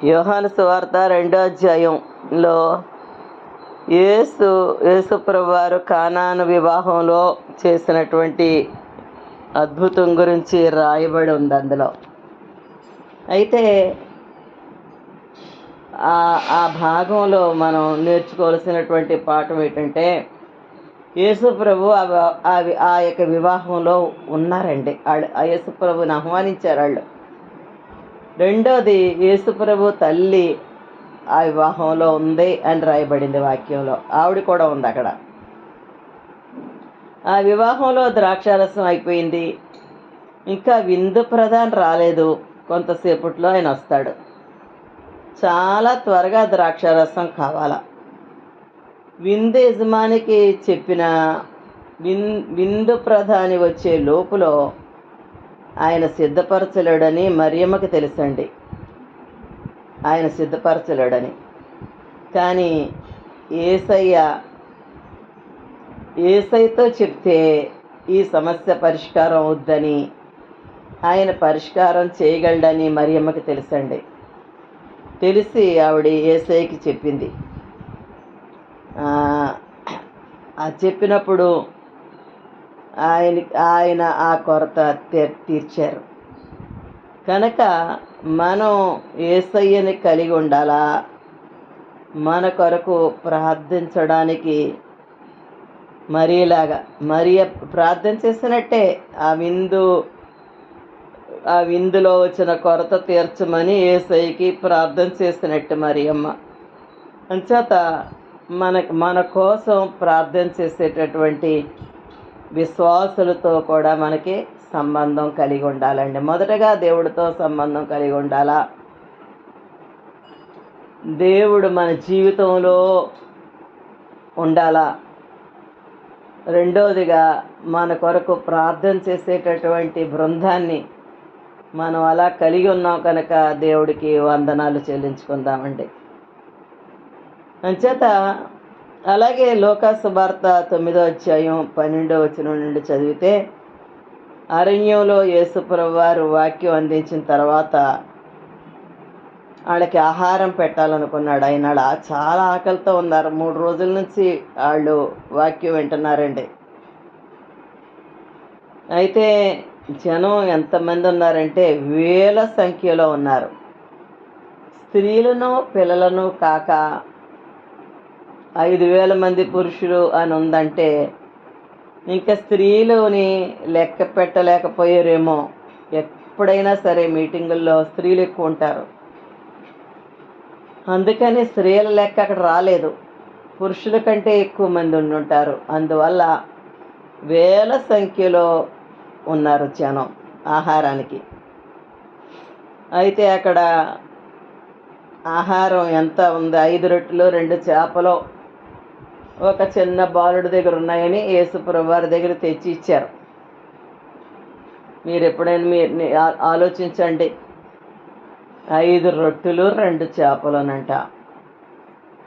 యోహాను సువార్త 2వ అధ్యాయంలో యేసుప్రభు వారు కానాను వివాహంలో చేసినటువంటి అద్భుతం గురించి రాయబడి ఉంది అందులో. అయితే ఆ భాగంలో మనం నేర్చుకోవాల్సినటువంటి పాఠం ఏంటంటే, యేసుప్రభు ఆ యొక్క వివాహంలో ఉన్నారండి. వాళ్ళు ఆ యేసుప్రభుని ఆహ్వానించారు వాళ్ళు. రెండోది, యేసుప్రభు తల్లి ఆ వివాహంలో ఉంది అని రాయబడింది వాక్యంలో. ఆవిడ కూడా ఉంది అక్కడ. ఆ వివాహంలో ద్రాక్షారసం అయిపోయింది, ఇంకా విందు ప్రధాని రాలేదు. కొంతసేపట్లో ఆయన వస్తాడు. చాలా త్వరగా ద్రాక్షారసం కావాలా. విందు యజమానికి చెప్పిన విందు ప్రధాని వచ్చే లోపులో ఆయన సిద్ధపరచలేడని మరియమ్మకి తెలుసండి. ఆయన సిద్ధపరచలేడని. కానీ ఏసయ్యతో చెప్తే ఈ సమస్య పరిష్కారం అవుద్దని, ఆయన పరిష్కారం చేయగలడని మరియమ్మకి తెలుసండి. తెలిసి ఆవిడ ఏసయ్యకి చెప్పింది. చెప్పినప్పుడు ఆయన ఆ కొరత తీర్చారు. కనుక మనం యేసయ్యని కలిగి ఉండాలా. మన కొరకు ప్రార్థించడానికి మరియ ప్రార్థన చేసినట్టే ఆ విందులో వచ్చిన కొరత తీర్చమని యేసయ్యకి ప్రార్థన చేసినట్టు మరియమ్మ. అంచేత మన కోసం ప్రార్థన చేసేటటువంటి విశ్వాసులతో కూడా మనకి సంబంధం కలిగి ఉండాలండి. మొదటగా దేవుడితో సంబంధం కలిగి ఉండాలా. దేవుడు మన జీవితంలో ఉండాలా. రెండవదిగా, మన కొరకు ప్రార్థన చేసేటటువంటి బృందాన్ని మనం అలా కలిగి ఉన్నాం కనుక దేవుడికి వందనాలు చెల్లించుకుందామండి. అంచేత అలాగే లూకా సువార్త 9వ అధ్యాయం 12వ వచనం నుండి చదివితే, అరణ్యంలో యేసుప్రభు వారు వాక్యం అందించిన తర్వాత వాళ్ళకి ఆహారం పెట్టాలనుకున్నాడు. ఆయన చాలా ఆకలితో ఉన్నారు. 3 రోజుల నుంచి వాళ్ళు వాక్యం వింటున్నారండి. అయితే జనం ఎంతమంది ఉన్నారంటే వేల సంఖ్యలో ఉన్నారు. స్త్రీలను పిల్లలను కాక 5,000 మంది పురుషులు అని ఉందంటే, ఇంకా స్త్రీలని లెక్క పెట్టలేకపోయారేమో. ఎప్పుడైనా సరే మీటింగుల్లో స్త్రీలు ఎక్కువ ఉంటారు. అందుకని స్త్రీల లెక్క అక్కడ రాలేదు. పురుషుల కంటే ఎక్కువ మంది ఉండుంటారు. అందువల్ల వేల సంఖ్యలో ఉన్నారు జనం ఆహారానికి. అయితే అక్కడ ఆహారం ఎంత ఉంది? 5 రొట్టెలు 2 చేపలు ఒక చిన్న బాలుడి దగ్గర ఉన్నాయని యేసుప్రభు వారి దగ్గర తెచ్చి ఇచ్చారు. మీరు ఎప్పుడైనా ఆలోచించండి. 5 రొట్టెలు 2 చేపలునంట.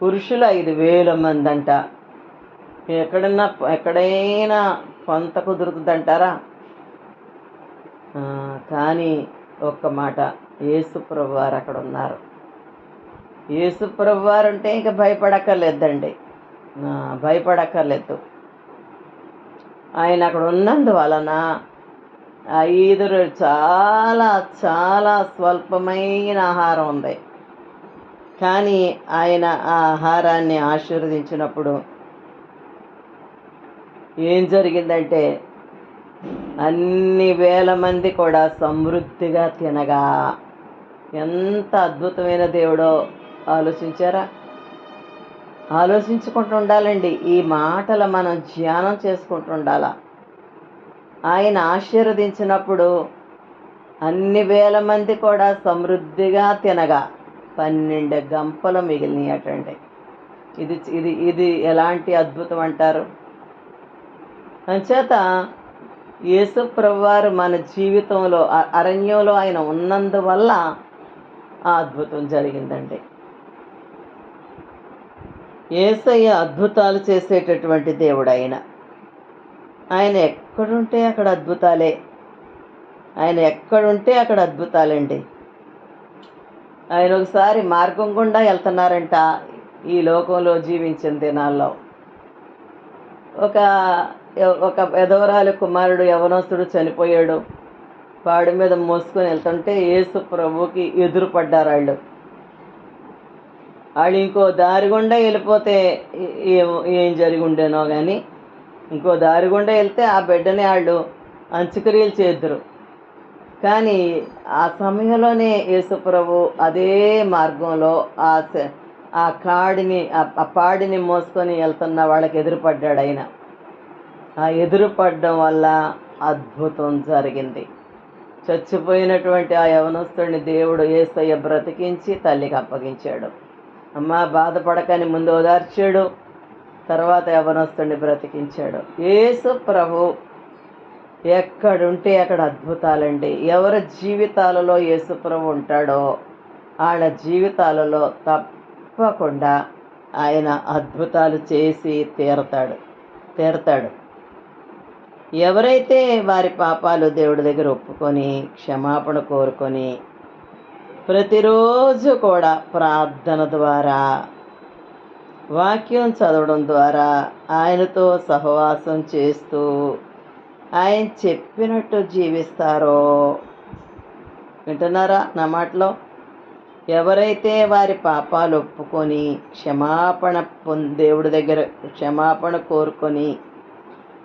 పురుషులు 5,000 మంది అంట. ఎక్కడైనా కొంత కుదురుతుందంటారా? కానీ ఒక్క మాట, యేసుప్రభు వారు అక్కడ ఉన్నారు. యేసుప్రభు వారు ఉంటే ఇంకా భయపడక్కర్లేదండి. భయపడక్కర్లేదు. ఆయన అక్కడ ఉన్నందువలన 5 చాలా చాలా స్వల్పమైన ఆహారం ఉంది. కానీ ఆయన ఆ ఆహారాన్ని ఆశీర్వదించినప్పుడు ఏం జరిగిందంటే, అన్ని వేల మంది కూడా సమృద్ధిగా తినగా. ఎంత అద్భుతమైన దేవుడో ఆలోచించారా? ఆలోచించుకుంటూ ఉండాలండి. ఈ మాటలు మనం ధ్యానం చేసుకుంటూ ఉండాలా. ఆయన ఆశీర్వదించినప్పుడు అన్ని వేల మంది కూడా సమృద్ధిగా తినగా 12 గంపలు మిగిలినాయటండి. ఇది ఎలాంటి అద్భుతం అంటారు? అంచేత యేసుప్రభు వారు మన జీవితంలో అరణ్యంలో ఆయన ఉన్నందువల్ల ఆ అద్భుతం జరిగిందండి. యేసయ్య అద్భుతాలు చేసేటటువంటి దేవుడు. ఆయన ఎక్కడుంటే అక్కడ అద్భుతాలే. ఆయన ఎక్కడుంటే అక్కడ అద్భుతాలండి. ఆయన ఒకసారి మార్గం గుండా వెళ్తున్నారంట ఈ లోకంలో జీవించిన దినాల్లో. ఒక ఒక విధవరాలి కుమారుడు యవనస్తుడు చనిపోయాడు. పాడి మీద మోసుకొని వెళ్తుంటే యేసు ప్రభువుకి ఎదురు పడ్డారు వాళ్ళు. వాళ్ళు ఇంకో దారి గుండా వెళ్ళిపోతే ఏం జరిగి ఉండేనో కానీ, ఇంకో దారి గుండా వెళ్తే ఆ బిడ్డని వాళ్ళు అంత్యక్రియలు చేద్దురు. కానీ ఆ సమయంలోనే యేసు ప్రభు అదే మార్గంలో ఆ పాడిని మోసుకొని వెళ్తున్న వాళ్ళకి ఎదురుపడ్డాడు ఆయన. ఆ ఎదురుపడడం వల్ల అద్భుతం జరిగింది. చచ్చిపోయినటువంటి ఆ యవనస్తుడిని దేవుడు యేసయ్య బ్రతికించి తల్లికి అప్పగించాడు. అమ్మ బాధపడకని ముందు ఓదార్చాడు, తర్వాత యవనస్తుడిని బ్రతికించాడు. యేసు ప్రభు ఎక్కడుంటే అక్కడ అద్భుతాలండి. ఎవరి జీవితాలలో యేసు ప్రభు ఉంటాడో వాళ్ళ జీవితాలలో తప్పకుండా ఆయన అద్భుతాలు చేసి తీరతాడు. ఎవరైతే వారి పాపాలు దేవుడి దగ్గర ఒప్పుకొని క్షమాపణ కోరుకొని ప్రతిరోజు కూడా ప్రార్థన ద్వారా, వాక్యం చదవడం ద్వారా, ఆయనతో సహవాసం చేస్తూ ఆయన చెప్పినట్టు జీవిస్తారో, వింటున్నారా నా మాటలో? ఎవరైతే వారి పాపాలు ఒప్పుకొని దేవుడి దగ్గర క్షమాపణ కోరుకొని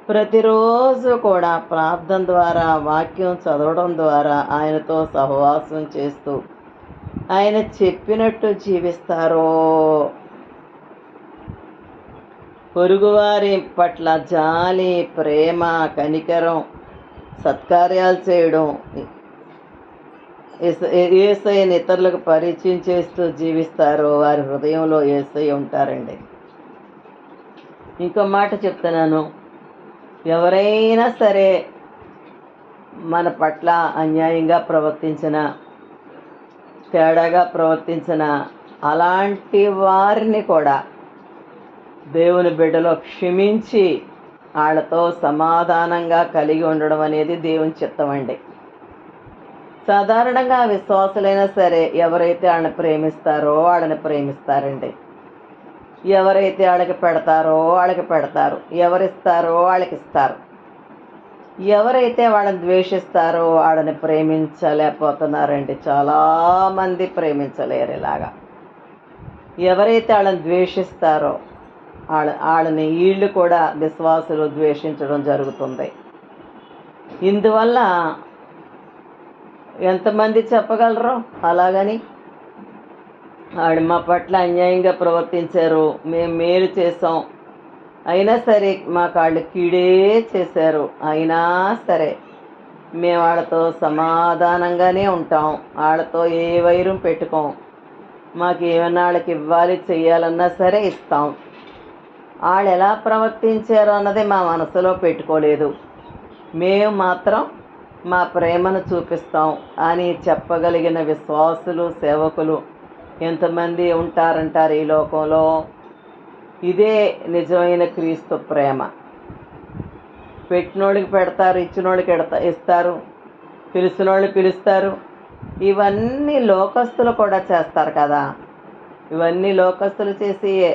ప్రతిరోజు కూడా ప్రార్థన ద్వారా, వాక్యం చదవడం ద్వారా, ఆయనతో సహవాసం చేస్తూ ఆయన చెప్పినట్టు జీవిస్తారో, పొరుగువారి పట్ల జాలి, ప్రేమ, కనికరం, సత్కార్యాలు చేయడం, యేసయ్యని ఇతరులకు పరిచయం చేస్తూ జీవిస్తారో వారి హృదయంలో యేసయ్య ఉంటారండి. ఇంకో మాట చెప్తున్నాను, ఎవరైనా సరే మన పట్ల అన్యాయంగా ప్రవర్తించిన, తేడాగా ప్రవర్తించిన అలాంటి వారిని కూడా దేవుని బిడ్డలో క్షమించి వాళ్ళతో సమాధానంగా కలిగి ఉండడం అనేది దేవుని చిత్తం అండి. సాధారణంగా విశ్వాసులైనా సరే ఎవరైతే వాళ్ళని ప్రేమిస్తారో వాళ్ళని ప్రేమిస్తారండి. ఎవరైతే వాళ్ళకి పెడతారో వాళ్ళకి పెడతారు, ఎవరిస్తారో వాళ్ళకి ఇస్తారు. ఎవరైతే వాళ్ళని ద్వేషిస్తారో వాళ్ళని ప్రేమించలేకపోతున్నారండి. చాలామంది ప్రేమించలేరు ఇలాగా. ఎవరైతే వాళ్ళని ద్వేషిస్తారో వాళ్ళని వీళ్ళు కూడా విశ్వాసులు ద్వేషించడం జరుగుతుంది. ఇందువల్ల ఎంతమంది చెప్పగలరో అలాగని, వాడు మా పట్ల అన్యాయంగా ప్రవర్తించారు, మేము మేలు చేసాం, అయినా సరే మాకు వాళ్ళు కీడే చేశారు, అయినా సరే మేము వాళ్ళతో సమాధానంగానే ఉంటాం, వాళ్ళతో ఏ వైరం పెట్టుకోం, మాకు ఏమన్నా వాళ్ళకి ఇవ్వాలి చెయ్యాలన్నా సరే ఇస్తాం, వాళ్ళు ఎలా ప్రవర్తించారో అన్నది మా మనసులో పెట్టుకోలేదు, మేము మాత్రం మా ప్రేమను చూపిస్తాం అని చెప్పగలిగిన విశ్వాసులు, సేవకులు ఎంతమంది ఉంటారంటారు ఈ లోకంలో? ఇదే నిజమైన క్రీస్తు ప్రేమ. పెట్టినోడికి పెడతారు, ఇచ్చినోడికి ఇస్తారు, పిలిచినోళ్ళు పిలుస్తారు. ఇవన్నీ లోకస్తులు కూడా చేస్తారు కదా, ఇవన్నీ లోకస్తులు చేసియే.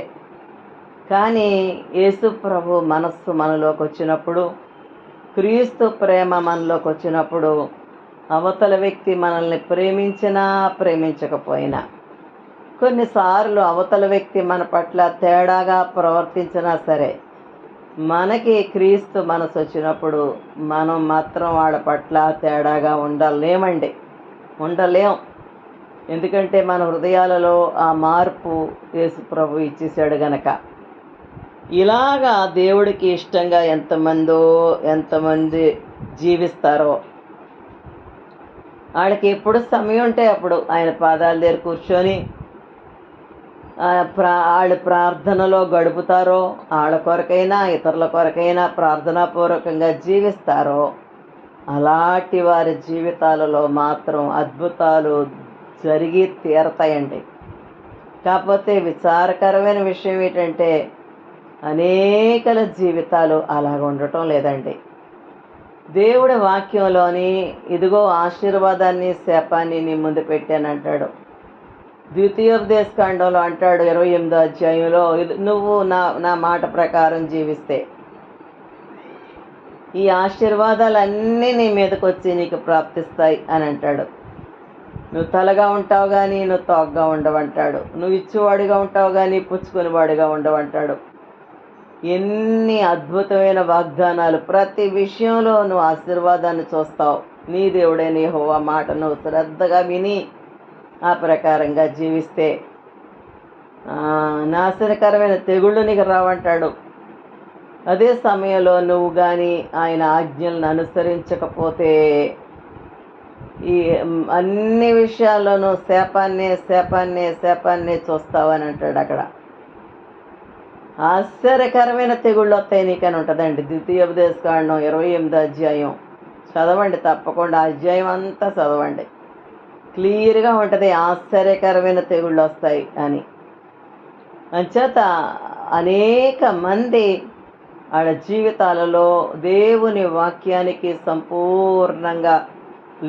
కానీ యేసు ప్రభు మనస్సు మనలోకి వచ్చినప్పుడు, క్రీస్తు ప్రేమ మనలోకి వచ్చినప్పుడు, అవతల వ్యక్తి మనల్ని ప్రేమించినా ప్రేమించకపోయినా, కొన్నిసార్లు అవతల వ్యక్తి మన పట్ల తేడాగా ప్రవర్తించినా సరే, మనకి క్రీస్తు మనసు వచ్చినప్పుడు మనం మాత్రం వాళ్ళ పట్ల తేడాగా ఉండలేం. ఎందుకంటే మన హృదయాలలో ఆ మార్పు యేసు ప్రభు ఇచ్చేసాడు గనక. ఇలాగా దేవుడికి ఇష్టంగా ఎంతమంది జీవిస్తారో, వాళ్ళకి ఎప్పుడు సమయం ఉంటే అప్పుడు ఆయన పాదాల దగ్గర కూర్చొని వాళ్ళు ప్రార్థనలో గడుపుతారో, వాళ్ళ కొరకైనా ఇతరుల కొరకైనా ప్రార్థనాపూర్వకంగా జీవిస్తారో, అలాంటి వారి జీవితాలలో మాత్రం అద్భుతాలు జరిగి తీరతాయండి. కాకపోతే విచారకరమైన విషయం ఏంటంటే అనేకల జీవితాలు అలాగ ఉండటం లేదండి. దేవుడి వాక్యంలోని ఇదిగో ఆశీర్వాదాన్ని శాపాన్ని నీ ముందు పెట్టానంటాడు. ద్వితీయోపదేశకాండంలో అంటాడు 28వ అధ్యాయంలో, నువ్వు నా నా మాట ప్రకారం జీవిస్తే ఈ ఆశీర్వాదాలన్నీ నీ మీదకి వచ్చి నీకు ప్రాప్తిస్తాయి అని అంటాడు. నువ్వు తలగా ఉంటావు కానీ నువ్వు తోగ్గా ఉండవంటాడు. నువ్వు ఇచ్చేవాడిగా ఉంటావు కానీ పుచ్చుకునేవాడిగా ఉండవంటాడు. ఎన్ని అద్భుతమైన వాగ్దానాలు! ప్రతి విషయంలో నువ్వు ఆశీర్వాదాన్ని చూస్తావు. నీ దేవుడైన యెహోవా మాట నువ్వు శ్రద్ధగా విని ఆ ప్రకారంగా జీవిస్తే నాశనకరమైన తెగుళ్ళు నీకు రావంటాడు. అదే సమయంలో నువ్వు కానీ ఆయన ఆజ్ఞలను అనుసరించకపోతే ఈ అన్ని విషయాల్లోనూ శాపాన్నే చూస్తావని అంటాడు. అక్కడ ఆశ్చర్యకరమైన తెగుళ్ళు వస్తాయి నీకని ఉంటుందండి. ద్వితీయోపదేశకాండం 28వ అధ్యాయం చదవండి, తప్పకుండా అధ్యాయం అంతా చదవండి. క్లియర్గా ఉంటుంది ఆశ్చర్యకరమైన తెగుళ్ళు వస్తాయి అని. అంచేత అనేక మంది వాళ్ళ జీవితాలలో దేవుని వాక్యానికి సంపూర్ణంగా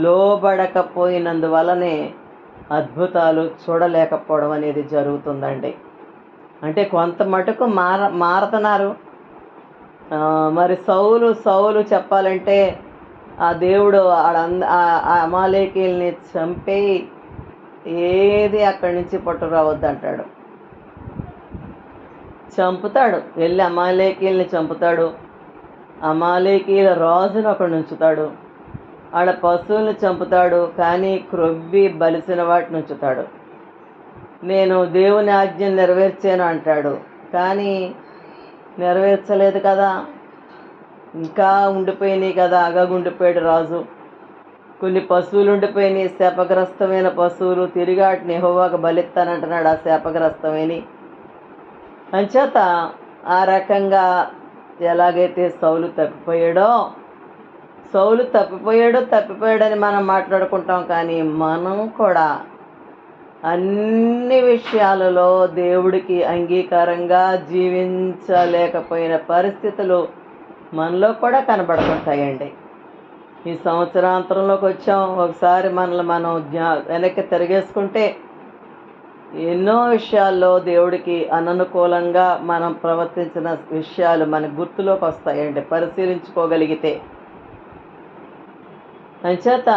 లోబడకపోయినందువలనే అద్భుతాలు చూడలేకపోవడం అనేది జరుగుతుందండి. అంటే కొంత మటుకు మారుతున్నారు. మరి సౌలు చెప్పాలంటే ఆ దేవుడు అమాలేకీల్ని చంపి ఏది అక్కడి నుంచి పట్టుకురావద్దంటాడు. చంపుతాడు, వెళ్ళి అమాలేకీల్ని చంపుతాడు. అమాలేకీల రాజును ఒకడు ఉంచుతాడు. ఆడ పశువుల్ని చంపుతాడు, కానీ క్రొవ్వి బలిసిన వాటిని ఉంచుతాడు. నేను దేవుని ఆజ్ఞను నెరవేర్చాను అంటాడు, కానీ నెరవేర్చలేదు కదా, ఇంకా ఉండిపోయినాయి కదా. అగగుండిపోయాడు రాజు. కొన్ని పశువులు ఉండిపోయినాయి, శాపగ్రస్తమైన పశువులు. తిరిగి వాటిని యెహోవాకు బలిస్తానంటున్నాడు, ఆ శాపగ్రస్తమైన. అంచేత ఆ రకంగా ఎలాగైతే సౌలు తప్పిపోయాడని మనం మాట్లాడుకుంటాం, కానీ మనం కూడా అన్ని విషయాలలో దేవుడికి అంగీకారంగా జీవించలేకపోయిన పరిస్థితులు మనలో కూడా కనబడుతుంటాయండి. ఈ సంవత్సరాంతరంలోకి వచ్చాం, ఒకసారి మనల్ని మనం వెనక్కి తిరిగేసుకుంటే ఎన్నో విషయాల్లో దేవుడికి అననుకూలంగా మనం ప్రవర్తించిన విషయాలు మనకు గుర్తులోకి వస్తాయండి, పరిశీలించుకోగలిగితే. అంచేత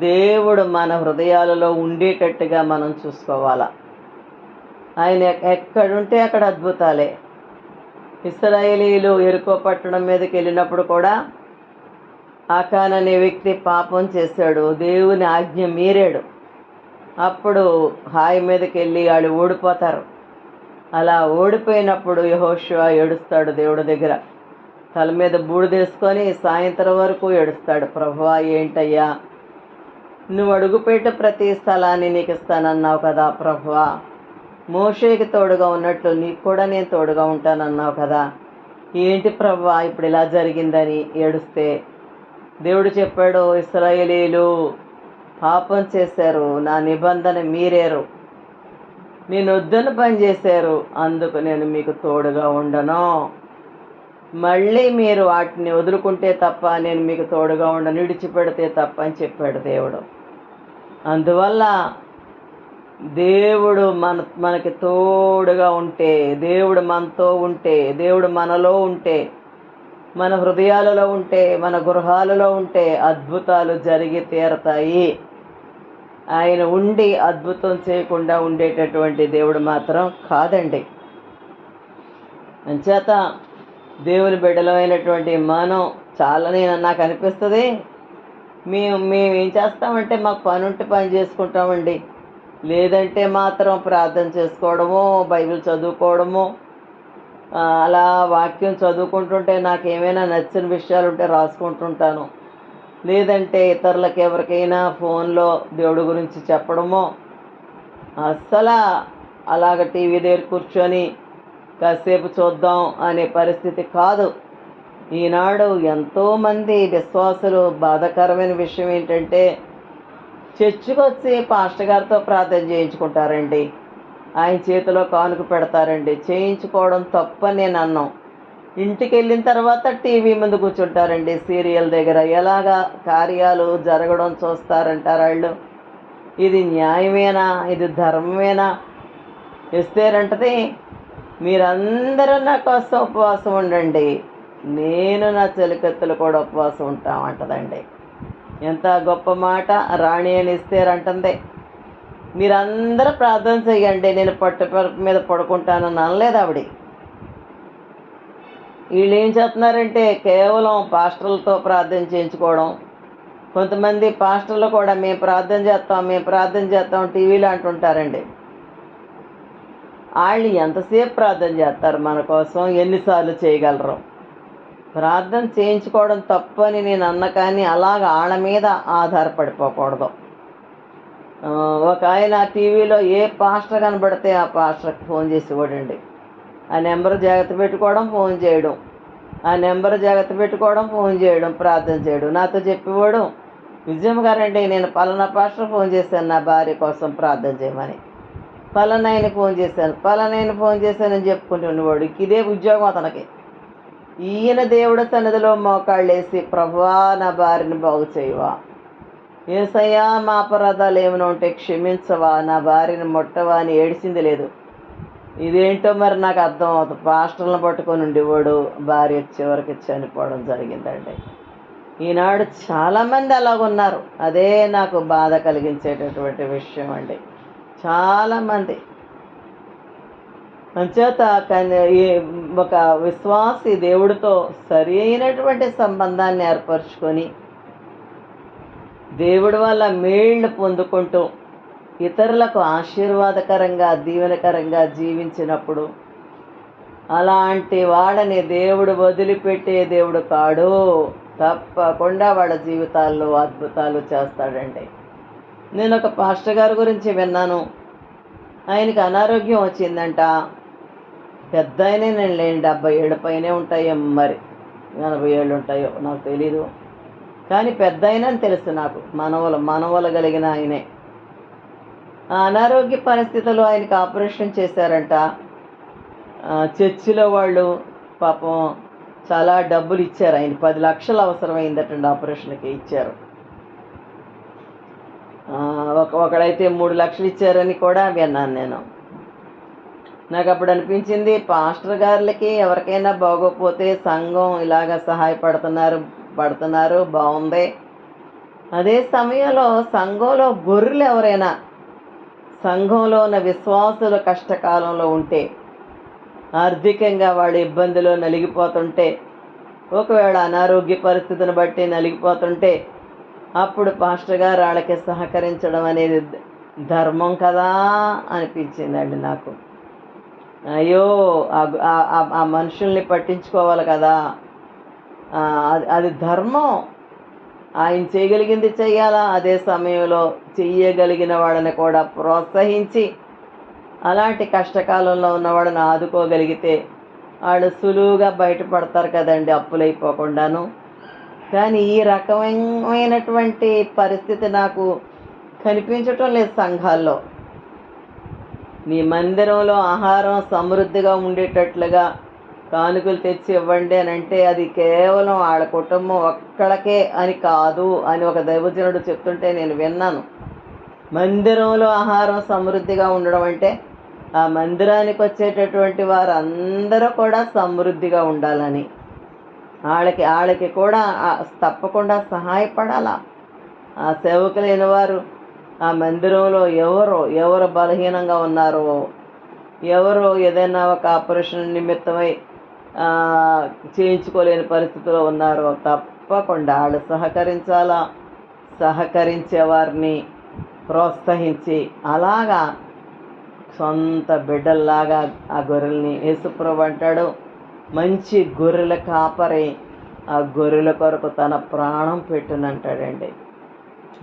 దేవుడు మన హృదయాలలో ఉండేటట్టుగా మనం చూసుకోవాలా. ఆయన ఎక్కడుంటే అక్కడ అద్భుతాలే. ఇశ్రాయేలీయులు యెరికో పట్టణం మీదకి వెళ్ళినప్పుడు కూడా ఆకాన్ అనే వ్యక్తి పాపం చేశాడు, దేవుని ఆజ్ఞ మీరాడు. అప్పుడు హాయి మీదకి వెళ్ళి వాళ్ళు ఓడిపోతారు. అలా ఓడిపోయినప్పుడు యెహోషువ ఏడుస్తాడు దేవుడి దగ్గర, తల మీద బూడిదేసుకొని సాయంత్రం వరకు ఏడుస్తాడు. ప్రభువా, ఏంటయ్యా, నువ్వు అడుగుపెట్టు ప్రతి స్థలాన్ని నీకు ఇస్తానన్నావు కదా ప్రభువా, మోషేకి తోడుగా ఉన్నట్లు నీకు కూడా నేను తోడుగా ఉంటానన్నావు కదా, ఏంటి ప్రభువా ఇప్పుడు ఇలా జరిగిందని ఏడుస్తే దేవుడు చెప్పాడు, ఇశ్రాయేలీయులు పాపం చేశారు, నా నిబంధన మీరారు, నేను వద్దని పని చేశారు, అందుకు నేను మీకు తోడుగా ఉండను. మళ్ళీ మీరు వాటిని వదులుకుంటే తప్ప నేను మీకు తోడుగా ఉండను, విడిచిపెడితే తప్ప అని చెప్పాడు దేవుడు. అందువల్ల దేవుడు మనకి తోడుగా ఉంటే, దేవుడు మనతో ఉంటే, దేవుడు మనలో ఉంటే, మన హృదయాలలో ఉంటే, మన గృహాలలో ఉంటే అద్భుతాలు జరిగి తీరతాయి. ఆయన ఉండి అద్భుతం చేయకుండా ఉండేటటువంటి దేవుడు మాత్రం కాదండి. అంచేత దేవుని బిడ్డలమైనటువంటి మనం నాకు అనిపిస్తుంది, మేము ఏం చేస్తామంటే మాకు పని ఉంటే పని చేసుకుంటామండి, లేదంటే మాత్రం ప్రార్థన చేసుకోవడము, బైబిల్ చదువుకోవడము, అలా వాక్యం చదువుకుంటుంటే నాకు ఏమైనా నచ్చిన విషయాలు ఉంటే రాసుకుంటుంటాను, లేదంటే ఇతరులకు ఎవరికైనా ఫోన్లో దేవుడి గురించి చెప్పడమో, అస్సలు అలాగ టీవీ దగ్గర కూర్చొని కాసేపు చూద్దాం అనే పరిస్థితి కాదు. ఈనాడు ఎంతోమంది విశ్వాసులు బాధాకరమైన విషయం ఏంటంటే చర్చికి వచ్చి పాస్టర్ గారితో ప్రార్థన చేయించుకుంటారండి, ఆయన చేతిలో కానుక పెడతారండి. చేయించుకోవడం తప్పని నేను అన్నాం. ఇంటికి వెళ్ళిన తర్వాత టీవీ ముందు కూర్చుంటారండి, సీరియల్ దగ్గర ఎలాగా కార్యాలు జరగడం చూస్తారంటారు వాళ్ళు. ఇది న్యాయమేనా, ఇది ధర్మమేనా? ఎస్తేరంటది, మీరందరూ నా కోసం ఉపవాసం ఉండండి, నేను నా చెలికత్తెలు కూడా ఉపవాసం ఉంటామంటదండి. ఎంత గొప్ప మాట! రాణి అని ఎస్తేర్ అంటుంది, మీరందరూ ప్రార్థన చెయ్యండి, నేను పట్టుపరుపు మీద పడుకుంటానని అనలేదు ఆవిడ. వీళ్ళు ఏం చేస్తున్నారంటే కేవలం పాస్టర్లతో ప్రార్థన చేయించుకోవడం. కొంతమంది పాస్టర్లు కూడా మేము ప్రార్థన చేస్తాం టీవీలో అంటుంటారండి. వాళ్ళు ఎంతసేపు ప్రార్థన చేస్తారు మన కోసం, ఎన్నిసార్లు చేయగలరు? ప్రార్థన చేయించుకోవడం తప్పు అని నేను అన్న, కానీ అలాగ వాళ్ళ మీద ఆధారపడిపోకూడదు. ఒక ఆయన టీవీలో ఏ పాస్టర్ కనబడితే ఆ పాస్టర్కి ఫోన్ చేసేవాడండి. ఆ నెంబర్ జాగ్రత్త పెట్టుకోవడం, ఫోన్ చేయడం, ఆ నెంబర్ జాగ్రత్త పెట్టుకోవడం, ఫోన్ చేయడం, ప్రార్థన చేయడం. నాతో చెప్పేవాడు, విజయమ్మ గారండి, నేను పలానా పాస్టర్ ఫోన్ చేశాను నా భార్య కోసం ప్రార్థన చేయమని, పలానాయన ఫోన్ చేశానని చెప్పుకుంటున్నవాడు. ఇదే ఉద్యోగం అతనికి. ఈయన దేవుడి సన్నిధిలో మోకాళ్ళేసి, ప్రభువా నా భార్యని బాగు చేయవా, యేసయ్యా మా అపరాధాలు ఏమైనా ఉంటే క్షమించవా, నా భార్యని ముట్టవా అని ఏడిచింది లేదు. ఇదేంటో మరి నాకు అర్థం అవుతుంది. పాస్టర్లను పట్టుకొని ఉండేవాడు, భార్య చివరికి చనిపోవడం జరిగిందండి. ఈనాడు చాలామంది అలాగున్నారు. అదే నాకు బాధ కలిగించేటటువంటి విషయం అండి. చాలామంది అంచేత ఒక విశ్వాసి దేవుడితో సరి అయినటువంటి సంబంధాన్ని ఏర్పరచుకొని దేవుడి వల్ల మేళ్ళు పొందుకుంటూ ఇతరులకు ఆశీర్వాదకరంగా దీవెనకరంగా జీవించినప్పుడు అలాంటి వాళ్ళని దేవుడు వదిలిపెట్టే దేవుడు కాడు. తప్పకుండా వాళ్ళ జీవితాల్లో అద్భుతాలు చేస్తాడండి. నేను ఒక పాస్టర్ గారి గురించి విన్నాను. ఆయనకి అనారోగ్యం వచ్చిందంట. పెద్ద ఆయనే, నేను లేని 70 పైనే ఉంటాయో, మరి 80 ఉంటాయో నాకు తెలీదు, కానీ పెద్ద ఆయనని తెలుసు నాకు. మనవలు కలిగిన ఆయనే. ఆ అనారోగ్య పరిస్థితుల్లో ఆయనకి ఆపరేషన్ చేశారంట. చర్చిలో వాళ్ళు పాపం చాలా డబ్బులు ఇచ్చారు. ఆయన 10 లక్షలు అవసరమైందటండి, ఆపరేషన్కి ఇచ్చారు. ఒకడైతే 3 లక్షలు ఇచ్చారని కూడా విన్నాను నేను. నాకు అప్పుడు అనిపించింది, పాస్టర్ గారులకి ఎవరికైనా బాగోకపోతే సంఘం ఇలాగ పడుతున్నారు, బాగుంది. అదే సమయంలో సంఘంలో గొర్రెలు ఎవరైనా, సంఘంలో ఉన్న విశ్వాసుల కష్టకాలంలో ఉంటే, ఆర్థికంగా వాళ్ళ ఇబ్బందిలో నలిగిపోతుంటే, ఒకవేళ అనారోగ్య పరిస్థితిని బట్టి నలిగిపోతుంటే, అప్పుడు పాస్టర్ గారు వాళ్ళకి సహకరించడం అనేది ధర్మం కదా అనిపించిందండి నాకు. అయ్యో, ఆ మనుషుల్ని పట్టించుకోవాలి కదా, అది ధర్మం. ఆయన చేయగలిగింది చెయ్యాలా. అదే సమయంలో చెయ్యగలిగిన వాళ్ళని కూడా ప్రోత్సహించి అలాంటి కష్టకాలంలో ఉన్న వాళ్ళని ఆదుకోగలిగితే వాళ్ళు సులువుగా బయటపడతారు కదండి, అప్పులైపోకుండాను. కానీ ఈ రకమైనటువంటి పరిస్థితి నాకు కనిపించటం లేదు సంఘాల్లో. మీ మందిరంలో ఆహారం సమృద్ధిగా ఉండేటట్లుగా కానుకలు తెచ్చి ఇవ్వండి అని అంటే అది కేవలం వాళ్ళ కుటుంబం ఒక్కళ్ళకే అని కాదు అని ఒక దైవజనుడు చెప్తుంటే నేను విన్నాను. మందిరంలో ఆహారం సమృద్ధిగా ఉండడం అంటే ఆ మందిరానికి వచ్చేటటువంటి వారందరూ కూడా సమృద్ధిగా ఉండాలని, వాళ్ళకి కూడా తప్పకుండా సహాయపడాలా. ఆ సేవకులైన వారు ఆ మందిరంలో ఎవరు బలహీనంగా ఉన్నారో, ఎవరు ఏదైనా ఒక ఆపరేషన్ నిమిత్తమై చేయించుకోలేని పరిస్థితిలో ఉన్నారో తప్పకుండా వాళ్ళు సహకరించాలా. సహకరించే వారిని ప్రోత్సహించి అలాగా సొంత బిడ్డల్లాగా ఆ గొర్రెల్ని, యేసుప్రభు అంటాడు, మంచి గొర్రెల కాపరి ఆ గొర్రెల కొరకు తన ప్రాణం పెట్టునంటాడండి.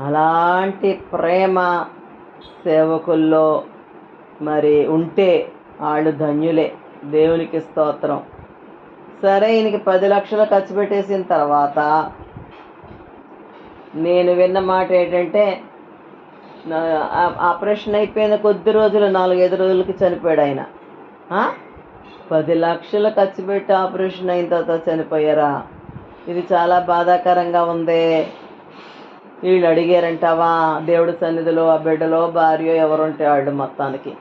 అలాంటి ప్రేమ సేవకుల్లో మరి ఉంటే వాళ్ళు ధన్యులే. దేవునికి స్తోత్రం. సరే, ఈయనకి 10 లక్షలు ఖర్చు పెట్టేసిన తర్వాత నేను విన్న మాట ఏంటంటే, ఆపరేషన్ అయిపోయిన కొద్ది రోజులు, 4-5 రోజులకి చనిపోయాడు ఆయన. 10 లక్షలు ఖర్చు పెట్టి ఆపరేషన్ అయిన తర్వాత చనిపోయారా? ఇది చాలా బాధాకరంగా ఉంది. వీళ్ళు అడిగారంటావా దేవుడి సన్నిధిలో ఆ బిడ్డలో భార్య ఎవరుంటే వాళ్ళు మొత్తానికి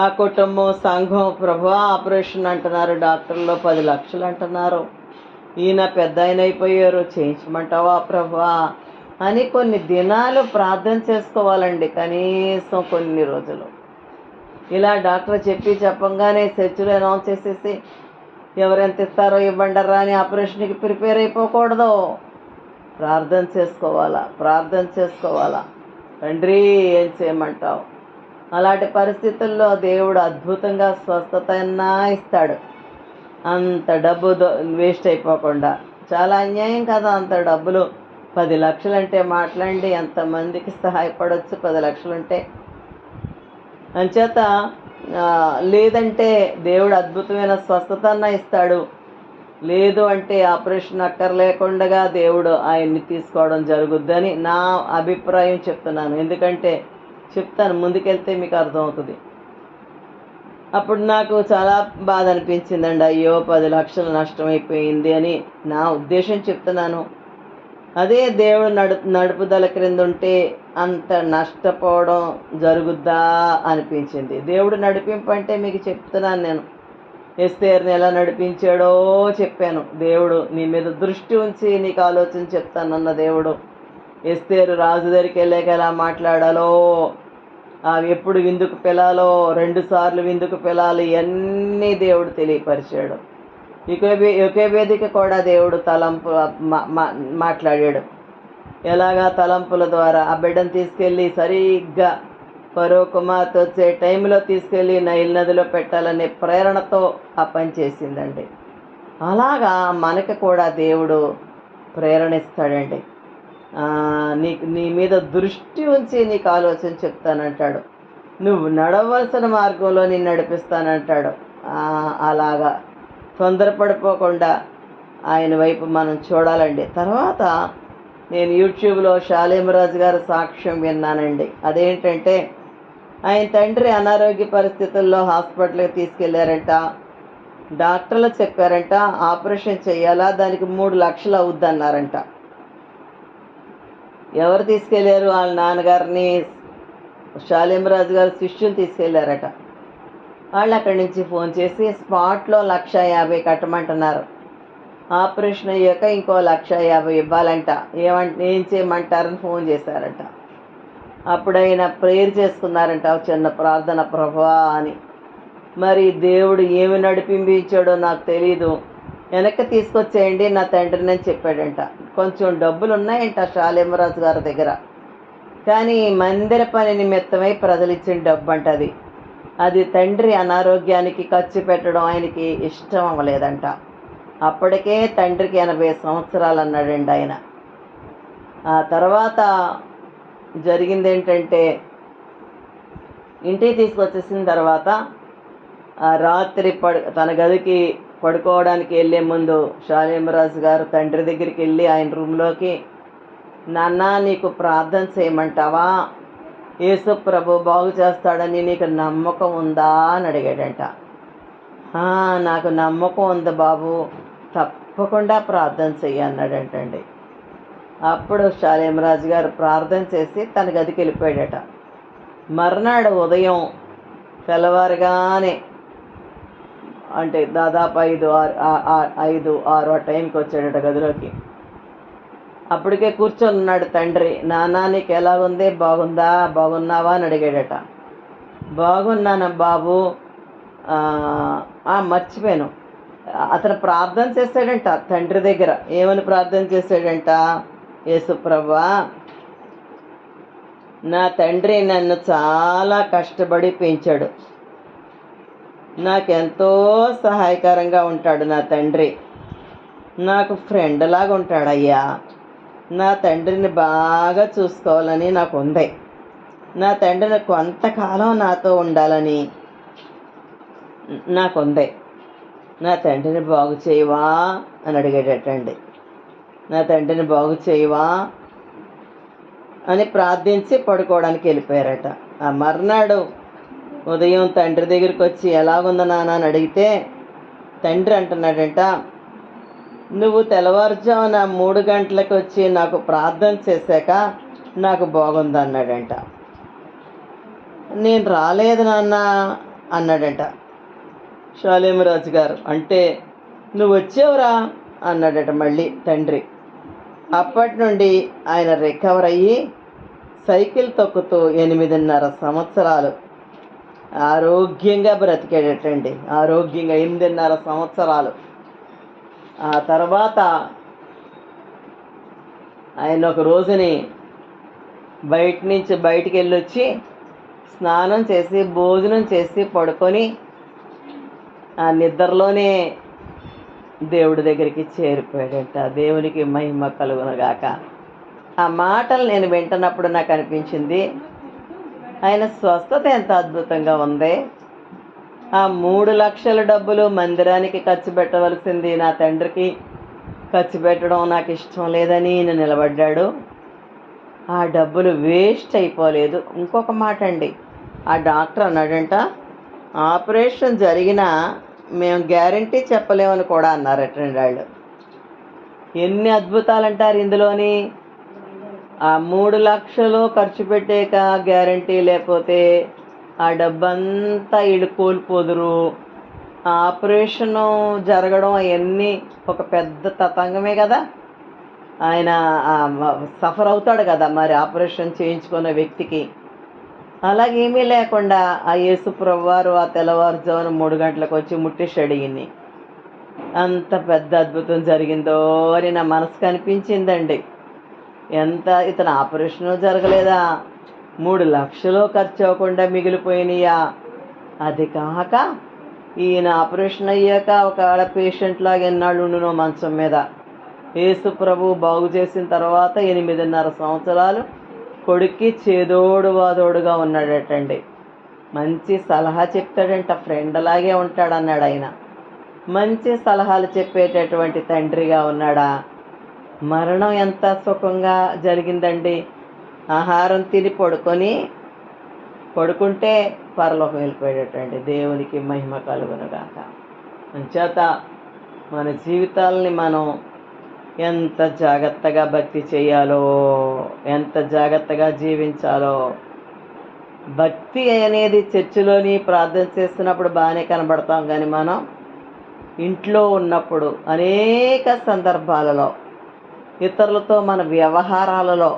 ఆ కుటుంబం సంఘం ప్రభా ఆపరేషన్ అంటున్నారు, డాక్టర్లో 10 లక్షలు అంటున్నారు, ఈయన పెద్ద ఆయన అయిపోయారు, చేయించమంటావా ప్రభా అని కొన్ని దినాలు ప్రార్థన చేసుకోవాలండి, కనీసం కొన్ని రోజులు. ఇలా డాక్టర్ చెప్పంగానే చర్చిలో అనౌన్స్ చేసేసి ఎవరెంత ఇస్తారో ఇవ్వండరా అని ఆపరేషన్కి ప్రిపేర్ అయిపోకూడదు. ప్రార్థన చేసుకోవాలా. తండ్రి ఏం చేయమంటావు? అలాంటి పరిస్థితుల్లో దేవుడు అద్భుతంగా స్వస్థత ఇస్తాడు, అంత డబ్బు వేస్ట్ అయిపోకుండా. చాలా అన్యాయం కదా అంత డబ్బులు. 10 లక్షలు అంటే మాట్లాడండి, ఎంతమందికి సహాయపడవచ్చు 10 లక్షలుంటే. అంచేత లేదంటే దేవుడు అద్భుతమైన స్వస్థత ఇస్తాడు, లేదు అంటే ఆపరేషన్ అక్కర్లేకుండా దేవుడు ఆయన్ని తీసుకోవడం జరుగుద్దని నా అభిప్రాయం చెప్తున్నాను. ఎందుకంటే చెప్తాను, ముందుకెళ్తే మీకు అర్థమవుతుంది. అప్పుడు నాకు చాలా బాధ అనిపించిందండి, అయ్యో 10 లక్షలు నష్టమైపోయింది అని నా ఉద్దేశం చెప్తున్నాను. అదే దేవుడు నడుపుదల క్రింద ఉంటే అంత నష్టపోవడం జరుగుద్దా అనిపించింది. దేవుడు నడిపింపు అంటే మీకు చెప్తున్నాను నేను. ఎస్తేరుని ఎలా నడిపించాడో చెప్పాను. దేవుడు నీ మీద దృష్టి ఉంచి నీకు ఆలోచన చెప్తానన్న దేవుడు ఎస్తేరు రాజు దగ్గరికి వెళ్ళాక ఎలా మాట్లాడాలో, ఎప్పుడు విందుకు పిలాలో, 2 సార్లు విందుకు పిలాలి, ఇవన్నీ దేవుడు తెలియపరిచాడు. ఒకే వేదిక కూడా దేవుడు తలంపు మాట్లాడాడు. ఎలాగా తలంపుల ద్వారా ఆ బిడ్డను తీసుకెళ్ళి సరిగ్గా ఫరో కుమార్తె వచ్చే టైంలో తీసుకెళ్ళి నైల్ నదిలో పెట్టాలనే ప్రేరణతో ఆ పని చేసిందండి. అలాగా మనకి కూడా దేవుడు ప్రేరణ ఇస్తాడండి. నీ మీద దృష్టి ఉంచి నీకు ఆలోచన చెప్తానంటాడు, నువ్వు నడవలసిన మార్గంలో నేను నడిపిస్తానంటాడు. అలాగా తొందరపడిపోకుండా ఆయన వైపు మనం చూడాలండి. తర్వాత నేను యూట్యూబ్లో షాలేమరాజు గారి సాక్ష్యం విన్నానండి. అదేంటంటే ఆయన తండ్రి అనారోగ్య పరిస్థితుల్లో హాస్పిటల్కి తీసుకెళ్లారంట. డాక్టర్లు చెప్పారంట ఆపరేషన్ చేయాలా, దానికి 3 లక్షలు అవుద్దన్నారంట. ఎవరు తీసుకెళ్లారు? వాళ్ళ నాన్నగారిని, షాలేమరాజు గారి శిష్యుని తీసుకెళ్లారట. వాళ్ళు అక్కడి నుంచి ఫోన్ చేసి స్పాట్లో 1,50,000 కట్టమంటున్నారు. ఆపరేషన్ అయ్యాక ఇంకో 1,50,000 ఇవ్వాలంట. ఏం చేయమంటారని ఫోన్ చేశారంట. అప్పుడైనా ప్రేయర్ చేసుకున్నారంట, చిన్న ప్రార్థన, ప్రభువా అని. మరి దేవుడు ఏమి నడిపించాడో నాకు తెలీదు, వెనక్కి తీసుకొచ్చేయండి నా తండ్రిని అని చెప్పాడంట. కొంచెం డబ్బులు ఉన్నాయంట షాలేమరాజు గారి దగ్గర, కానీ మందిర పని నిమిత్తమై ప్రజలు ఇచ్చిన డబ్బు అంట అది తండ్రి అనారోగ్యానికి ఖర్చు పెట్టడం ఆయనకి ఇష్టం అవ్వలేదంట. అప్పటికే తండ్రికి 80 సంవత్సరాలు అన్నాడండి ఆయన. ఆ తర్వాత జరిగింది ఏంటంటే, ఇంటికి తీసుకొచ్చేసిన తర్వాత రాత్రి తన గదికి పడుకోవడానికి వెళ్ళే ముందు షాలేమరాజు గారు తండ్రి దగ్గరికి వెళ్ళి ఆయన రూమ్లోకి, నాన్న నీకు ప్రార్థన చేయమంటావా, యేసు ప్రభు బాగు చేస్తాడని నీకు నమ్మకం ఉందా అని అడిగాడంట. నాకు నమ్మకం ఉంది బాబు, తప్పకుండా ప్రార్థన చెయ్యి అన్నాడంటండి. అప్పుడు షాలేమరాజు గారు ప్రార్థన చేసి తన గదికి వెళ్ళిపోయాడట. మర్నాడు ఉదయం తెల్లవారుగానే, అంటే దాదాపు 5-6 టైంకి వచ్చాడట గదిలోకి. అప్పటికే కూర్చొని ఉన్నాడు తండ్రి. నాన్న నీకు ఎలా ఉంది, బాగున్నావా అని అడిగాడట. బాగున్నాను బాబు, మర్చిపోయాను. అతను ప్రార్థన చేశాడంట తండ్రి దగ్గర. ఏమని ప్రార్థన చేశాడంట, యేసు ప్రభువా, నా తండ్రి నన్ను చాలా కష్టపడి పెంచాడు, నాకెంతో సహాయకరంగా ఉంటాడు నా తండ్రి, నాకు ఫ్రెండ్ లాగా ఉంటాడయ్యా. నా తండ్రిని బాగా చూసుకోవాలని నాకు ఉంది. నా తండ్రిని కొంతకాలం నాతో ఉండాలని నాకుంది. నా తండ్రిని బాగు చేయవా అని అడిగేటట్టండి. నా తండ్రిని బాగు చేయవా అని ప్రార్థించి పడుకోవడానికి వెళ్ళిపోయారట. ఆ మర్నాడు ఉదయం తండ్రి దగ్గరికి వచ్చి ఎలాగుంది నాన్న అని అడిగితే తండ్రి అంటున్నాడంట, నువ్వు తెల్లవారుజామున 3 గంటలకు వచ్చి నాకు ప్రార్థన చేశాక నాకు బాగుందన్నాడంట. నేను రాలేదు నాన్న అన్నాడంట షాలేమరాజు గారు. అంటే నువ్వు వచ్చావురా అన్నాడట మళ్ళీ తండ్రి. అప్పటి నుండి ఆయన రికవర్ అయ్యి సైకిల్ తొక్కుతూ 8.5 సంవత్సరాలు ఆరోగ్యంగా బ్రతికాడటండి. ఆరోగ్యంగా 8.5 సంవత్సరాలు. ఆ తర్వాత ఆయన ఒక రోజుని బయటికి వెళ్ళొచ్చి స్నానం చేసి భోజనం చేసి పడుకొని ఆ నిద్రలోనే దేవుడి దగ్గరికి చేరిపోయాడట. దేవునికి మహిమ కలుగునగాక. ఆ మాటలు నేను వింటున్నప్పుడు నాకు అనిపించింది, ఆయన స్వస్థత ఎంత అద్భుతంగా ఉంది. ఆ 3 లక్షల డబ్బులు మందిరానికి ఖర్చు పెట్టవలసింది నా తండ్రికి ఖర్చు పెట్టడం నాకు ఇష్టం లేదని ఈయన నిలబడ్డాడు. ఆ డబ్బులు వేస్ట్ అయిపోలేదు. ఇంకొక మాట అండి, ఆ డాక్టర్ అన్నాడంట, ఆపరేషన్ జరిగినా మేము గ్యారంటీ చెప్పలేమని కూడా అన్నారటండి వాళ్ళు. ఎన్ని అద్భుతాలు అంటారు ఇందులోని. ఆ 3 లక్షలు ఖర్చు పెట్టాక గ్యారంటీ లేకపోతే ఆ డబ్బంతా వీళ్ళు కోల్పోదురు. ఆ ఆపరేషను జరగడం అవన్నీ ఒక పెద్ద తతంగమే కదా. ఆయన సఫర్ అవుతాడు కదా మరి ఆపరేషన్ చేయించుకున్న వ్యక్తికి. అలాగేమీ లేకుండా ఆ యేసు ప్రభువారు ఆ తెల్లవారుజామున 3 గంటలకు వచ్చి ముట్టేశాడు ఈయన్ని. అంత పెద్ద అద్భుతం జరిగిందో అని నా మనసుకు అనిపించిందండి. ఇతను ఆపరేషను జరగలేదా, 3 లక్షలు ఖర్చు అవ్వకుండా మిగిలిపోయినాయా. అది కాక ఈయన ఆపరేషన్ అయ్యాక ఒకవేళ పేషెంట్ లాగా ఎన్నాళ్ళు ఉండునో మంచం మీద. యేసు ప్రభు బాగు చేసిన తర్వాత 8.5 సంవత్సరాలు కొడుక్కి చేదోడు వాదోడుగా ఉన్నాడటండి. మంచి సలహా చెప్తాడంట, ఫ్రెండ్ అలాగే ఉంటాడన్నాడు ఆయన. మంచి సలహాలు చెప్పేటటువంటి తండ్రిగా ఉన్నాడా. మరణం ఎంత సుఖంగా జరిగిందండి. ఆహారం తిని పడుకుంటే పరలోకం వెళ్ళిపోయేటండి. దేవునికి మహిమ కలుగునుగాక. అంచేత మన జీవితాలని మనం ఎంత జాగ్రత్తగా భక్తి చేయాలో, ఎంత జాగ్రత్తగా జీవించాలో. భక్తి అనేది చర్చిలోని ప్రార్థన చేస్తున్నప్పుడు బాగానే కనబడతాం, కానీ మనం ఇంట్లో ఉన్నప్పుడు అనేక సందర్భాలలో ఇతరులతో మన వ్యవహారాలలో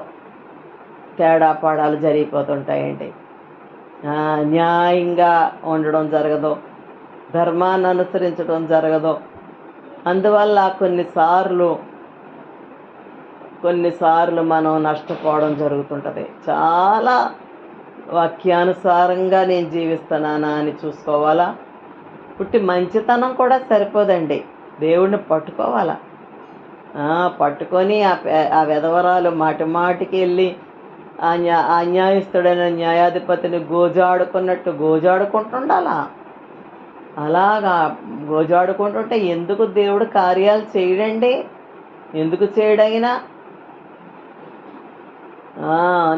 తేడాపాడాలు జరిగిపోతుంటాయండి. న్యాయంగా ఉండడం జరగదు, ధర్మాన్ని అనుసరించడం జరగదు. అందువల్ల కొన్నిసార్లు మనం నష్టపోవడం జరుగుతుంటుంది. చాలా వాక్యానుసారంగా నేను జీవిస్తున్నానా అని చూసుకోవాలా. మంచితనం కూడా సరిపోదండి, దేవుడిని పట్టుకోవాలా. పట్టుకొని ఆ విధవరాలు మాటికి వెళ్ళి ఆ న్యాయస్థుడైన న్యాయాధిపతిని గోజాడుకున్నట్టు గోజాడుకుంటుండాలా. అలాగా గోజాడుకుంటుంటే ఎందుకు దేవుడు కార్యాలు చేయడండి? ఎందుకు చేయడైనా?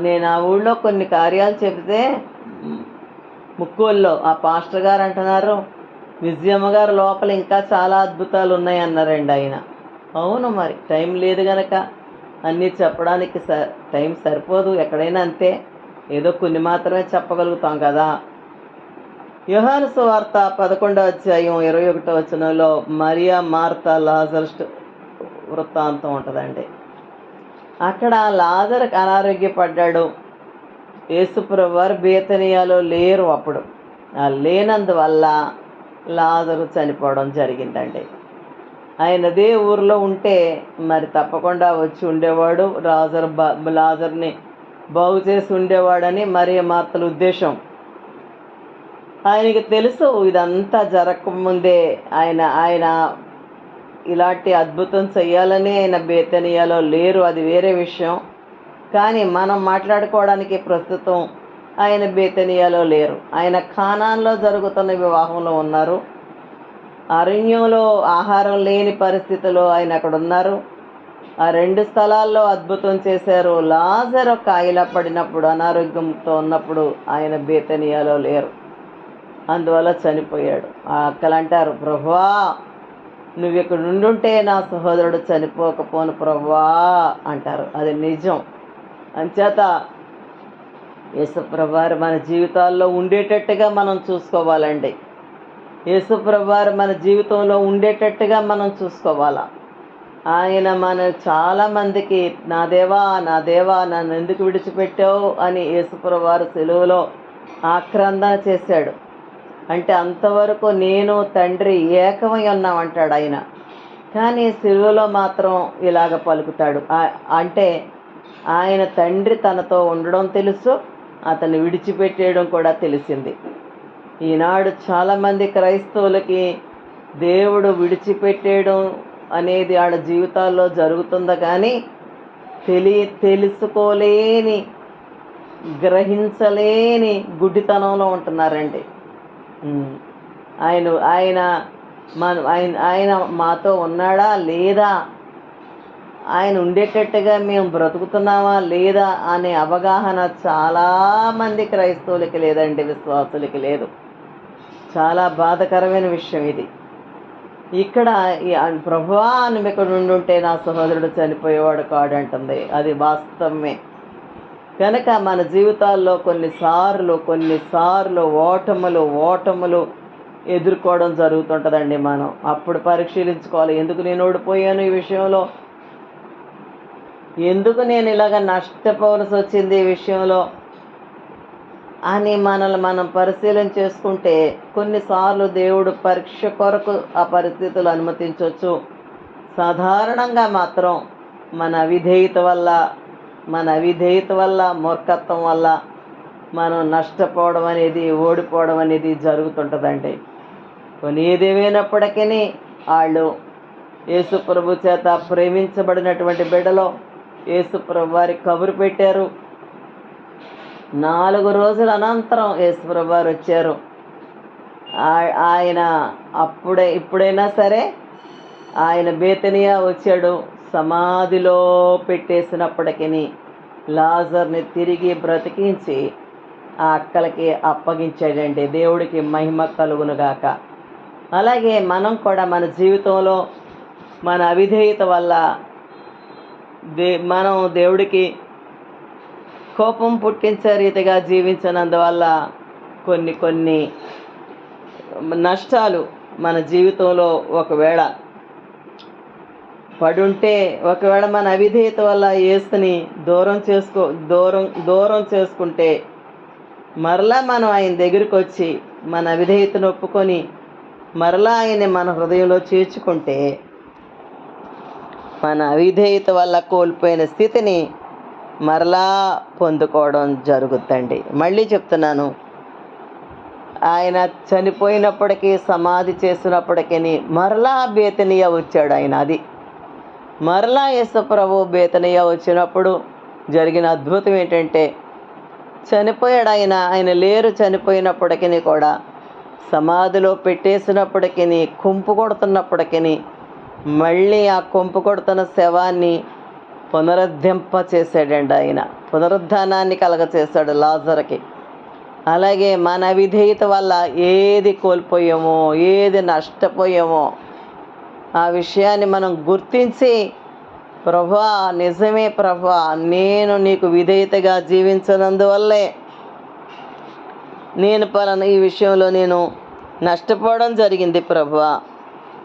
నేను ఆ ఊళ్ళో కొన్ని కార్యాలు చెబితే ముక్కోల్లో ఆ పాస్టర్ గారు అంటున్నారు, విజయమ్మ గారు లోపల ఇంకా చాలా అద్భుతాలు ఉన్నాయి అన్నారండి ఆయన. అవును, మరి టైం లేదు గనక అన్నీ చెప్పడానికి టైం సరిపోదు. ఎక్కడైనా అంతే, ఏదో కొన్ని మాత్రమే చెప్పగలుగుతాం కదా. యోహాను సువార్త 11వ అధ్యాయం 21వ వచనంలో మరియా మార్తా లాజరు వృత్తాంతం ఉంటుందండి. అక్కడ లాజరు అనారోగ్యపడ్డాడు. యేసుప్రభు వారు బేతనియాలో లేరు. అప్పుడు లేనందువల్ల లాజరు చనిపోవడం జరిగిందండి. ఆయన అదే ఊరిలో ఉంటే మరి తప్పకుండా వచ్చి ఉండేవాడు, లాజర్ని బాగు చేసి ఉండేవాడని మరియ మార్తల ఉద్దేశం. ఆయనకి తెలుసు ఇదంతా జరగకముందే ఆయన ఇలాంటి అద్భుతం చెయ్యాలని ఆయన బేతనియాలో లేరు, అది వేరే విషయం. కానీ మనం మాట్లాడుకోవడానికి ప్రస్తుతం ఆయన బేతనియాలో లేరు. ఆయన కానాన్లో జరుగుతున్న వివాహంలో ఉన్నారు. అరణ్యంలో ఆహారం లేని పరిస్థితిలో ఆయన అక్కడ ఉన్నారు. ఆ 2 స్థలాల్లో అద్భుతం చేశారు. లాజరు కాయిలా పడినప్పుడు, అనారోగ్యంతో ఉన్నప్పుడు ఆయన బేతనియాలో లేరు, అందువల్ల చనిపోయాడు. ఆ అక్కలు అంటారు, ప్రభువా నువ్వు ఇక్కడ నుండుంటే నా సహోదరుడు చనిపోకపోను ప్రభువా అంటారు. అది నిజం. అంచేత యేసుప్రభువారు మన జీవితాల్లో ఉండేటట్టుగా మనం చూసుకోవాలండి. యేసుప్రభువారు మన జీవితంలో ఉండేటట్టుగా మనం చూసుకోవాలా. ఆయన మన చాలామందికి నా దేవా నన్ను ఎందుకు విడిచిపెట్టావు అని యేసుప్రభువారు సిలువలో ఆక్రందన చేశాడు. అంటే అంతవరకు నేను తండ్రి ఏకమై ఉన్నామంటాడు ఆయన. కానీ సిలువలో మాత్రం ఇలాగ పలుకుతాడు. అంటే ఆయన తండ్రి తనతో ఉండడం తెలుసు, అతన్ని విడిచిపెట్టేయడం కూడా తెలిసింది. ఈనాడు చాలామంది క్రైస్తవులకి దేవుడు విడిచిపెట్టేయడం అనేది వాళ్ళ జీవితాల్లో జరుగుతుందా కానీ తెలుసుకోలేని, గ్రహించలేని గుడ్డితనంలో ఉంటున్నారండి. ఆయన ఆయన ఆయన మాతో ఉన్నాడా లేదా, ఆయన ఉండేటట్టుగా మేము బ్రతుకుతున్నామా లేదా అనే అవగాహన చాలామంది క్రైస్తవులకి లేదండి, విశ్వాసులకి లేదు. చాలా బాధాకరమైన విషయం ఇది. ఇక్కడ ప్రభువా నువ్వు ఇక్కడ ఉండుంటే నా సహోదరుడు చనిపోయేవాడు కాడంటుంది. అది వాస్తవమే. కనుక మన జీవితాల్లో కొన్నిసార్లు ఓటములు ఎదుర్కోవడం జరుగుతుంటుందండి. మనం అప్పుడు పరిశీలించుకోవాలి, ఎందుకు నేను ఓడిపోయాను ఈ విషయంలో, ఎందుకు నేను ఇలాగ నష్టపోవలసి వచ్చింది ఈ విషయంలో అని మనల్ని మనం పరిశీలన చేసుకుంటే కొన్నిసార్లు దేవుడు పరీక్ష కొరకు ఆ పరిస్థితులు అనుమతించవచ్చు. సాధారణంగా మాత్రం మన అవిధేయత వల్ల మూర్ఖత్వం వల్ల మనం నష్టపోవడం అనేది, ఓడిపోవడం అనేది జరుగుతుంటుందండి. కొన్ని ఏదేమైనప్పటికీ వాళ్ళు యేసుప్రభు చేత ప్రేమించబడినటువంటి బిడ్డలో యేసుప్రభు వారికి కబురు పెట్టారు. 4 రోజుల అనంతరం యేసుప్రభు వారు వచ్చారు. ఆయన ఇప్పుడైనా సరే ఆయన బేతనియా వచ్చాడు. సమాధిలో పెట్టేసినప్పటికీ లాజర్ని తిరిగి బ్రతికించి ఆ అక్కలకి అప్పగించాడండి. దేవుడికి మహిమ కలుగునుగాక. అలాగే మనం కూడా మన జీవితంలో మన అవిధేయత వల్ల మనం దేవుడికి కోపం పుట్టించే రీతిగా జీవించినందువల్ల కొన్ని నష్టాలు మన జీవితంలో ఒకవేళ పడుంటే, ఒకవేళ మన అవిధేయత వల్ల యేసుని దూరం చేసుకుంటే మరలా మనం ఆయన దగ్గరికి వచ్చి మన అవిధేయతను ఒప్పుకొని మరలా ఆయన్ని మన హృదయంలో చేర్చుకుంటే మన అవిధేయత వల్ల కోల్పోయిన స్థితిని మరలా పొందుకోవడం జరుగుతుందండి. మళ్ళీ చెప్తున్నాను, ఆయన చనిపోయినప్పటికీ, సమాధి చేసినప్పటికీ మరలా బేతనియా వచ్చాడు ఆయన. అది మరలా యేసుప్రభు బేతనియా వచ్చినప్పుడు జరిగిన అద్భుతం ఏంటంటే, చనిపోయాడు ఆయన లేరు. చనిపోయినప్పటికీ కూడా సమాధిలో పెట్టేసినప్పటికీ, కుంపు కొడుతున్నప్పటికీ మళ్ళీ ఆ కుంపు కొడుతున్న శవాన్ని పునరుద్ధరింపచేసాడండి. ఆయన పునరుద్ధానాన్ని కలగచేశాడు లాజరుకి. అలాగే మన విధేయత వల్ల ఏది కోల్పోయామో, ఏది నష్టపోయామో ఆ విషయాన్ని మనం గుర్తించి, ప్రభువా నిజమే ప్రభువా, నేను నీకు విధేయతగా జీవించినందువల్లే నేను ఈ విషయంలో నేను నష్టపోవడం జరిగింది ప్రభువా,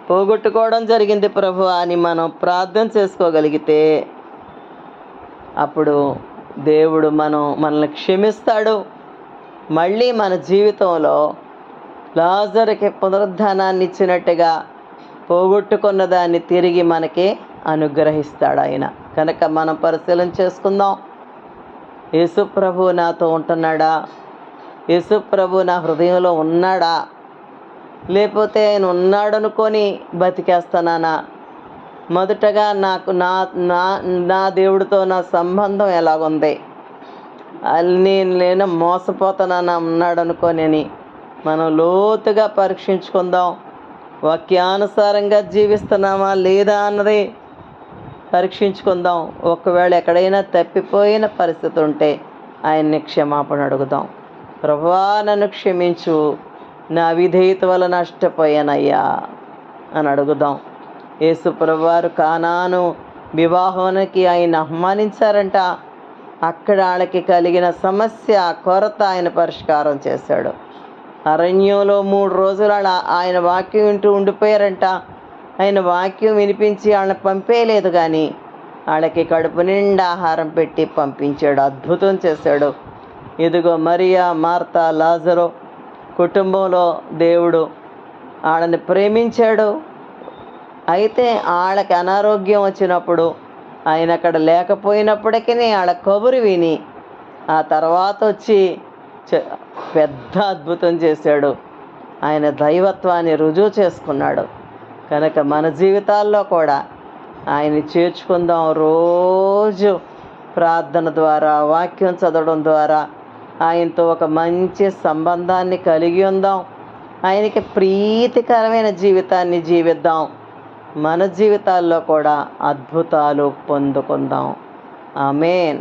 పోగొట్టుకోవడం జరిగింది ప్రభువా అని మనం ప్రార్థన చేసుకోగలిగితే అప్పుడు దేవుడు మనల్ని క్షమిస్తాడు. మళ్ళీ మన జీవితంలో లాజరుకి పునరుద్ధానాన్ని ఇచ్చినట్టుగా పోగొట్టుకున్న దాన్ని తిరిగి మనకి అనుగ్రహిస్తాడు ఆయన. కనుక మనం పరిశీలన చేసుకుందాం. యేసుప్రభు నాతో ఉంటున్నాడా? యేసుప్రభు నా హృదయంలో ఉన్నాడా? లేకపోతే ఆయన ఉన్నాడనుకొని బతికేస్తానా? మొదటగా నాకు నా దేవుడితో నా సంబంధం ఎలాగుంది? నేను మోసపోతానన్నా ఉన్నాడు అనుకోని మనం లోతుగా పరీక్షించుకుందాం. వాక్యానుసారంగా జీవిస్తున్నామా లేదా అన్నది పరీక్షించుకుందాం. ఒకవేళ ఎక్కడైనా తప్పిపోయిన పరిస్థితి ఉంటే ఆయన్ని క్షమాపణ అడుగుదాం. ప్రభువా నన్ను క్షమించు, నా విధేయత వల్ల నష్టపోయానయ్యా అని అడుగుదాం. యేసు ప్రభువారు కానాను వివాహానికి ఆయన ఆహ్వానించారంట. అక్కడ వాళ్ళకి కలిగిన సమస్య కొరత ఆయన పరిష్కారం చేశాడు. అరణ్యంలో 3 రోజులు ఆయన వాక్యం వింటూ ఉండిపోయారంట. ఆయన వాక్యం వినిపించి వాళ్ళని పంపేయలేదు, కానీ వాళ్ళకి కడుపు నిండా ఆహారం పెట్టి పంపించాడు, అద్భుతం చేశాడు. ఇదిగో మరియా, మార్తా, లాజరు కుటుంబంలో దేవుడు వాళ్ళని ప్రేమించాడు. అయితే వాళ్ళకి అనారోగ్యం వచ్చినప్పుడు ఆయన అక్కడ లేకపోయినప్పటికీ వాళ్ళ కబురు విని ఆ తర్వాత వచ్చి పెద్ద అద్భుతం చేశాడు. ఆయన దైవత్వాన్ని రుజువు చేసుకున్నాడు. కనుక మన జీవితాల్లో కూడా ఆయన్ని చేర్చుకుందాం. రోజు ప్రార్థన ద్వారా, వాక్యం చదవడం ద్వారా ఆయనతో ఒక మంచి సంబంధాన్ని కలిగి ఉందాం. ఆయనకి ప్రీతికరమైన జీవితాన్ని జీవిద్దాం. మన జీవితాల్లో కూడా అద్భుతాలు పొందుకుందాం. ఆమేన్.